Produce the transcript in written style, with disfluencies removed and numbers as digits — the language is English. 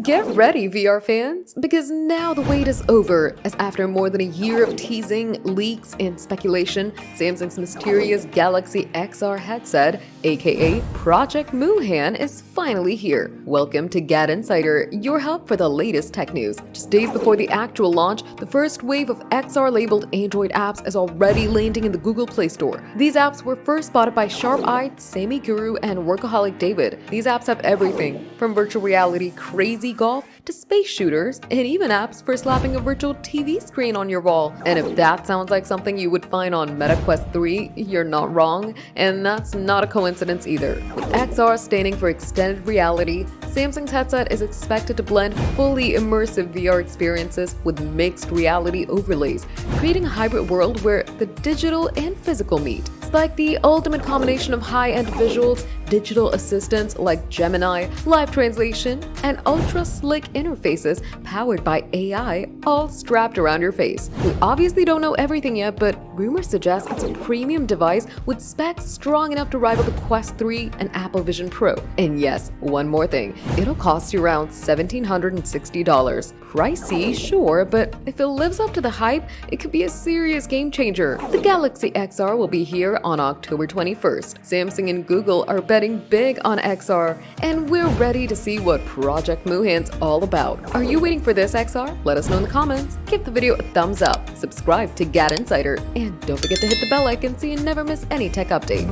Get ready, VR fans, because now the wait is over, as after more than a year of teasing, leaks, and speculation, Samsung's mysterious Galaxy XR headset, aka Project Moohan, is finally here. Welcome to GadInsider, your hub for the latest tech news. Just days before the actual launch, the first wave of XR-labeled Android apps is already landing in the Google Play Store. These apps were first spotted by sharp-eyed Sammy Guru and workaholic David. These apps have everything, from virtual reality crazy golf to space shooters, and even apps for slapping a virtual TV screen on your wall. And if that sounds like something you would find on Meta Quest 3, you're not wrong, and that's not a coincidence either. With XR standing for extended reality, Samsung's headset is expected to blend fully immersive VR experiences with mixed reality overlays, creating a hybrid world where the digital and physical meet. It's like the ultimate combination of high-end visuals, digital assistants like Gemini, live translation, and ultra-slick interfaces powered by AI, all strapped around your face. We obviously don't know everything yet, but rumors suggest it's a premium device with specs strong enough to rival the Quest 3 and Apple Vision Pro. And yes, one more thing, it'll cost you around $1,760. Pricey, sure, but if it lives up to the hype, it could be a serious game changer. The Galaxy XR will be here on October 21st. Samsung and Google are betting big on XR, and we're ready to see what Project Moohan's all about. Are you waiting for this XR? Let us know in the comments. Give the video a thumbs up, subscribe to GadInsider, and don't forget to hit the bell icon so you never miss any tech update.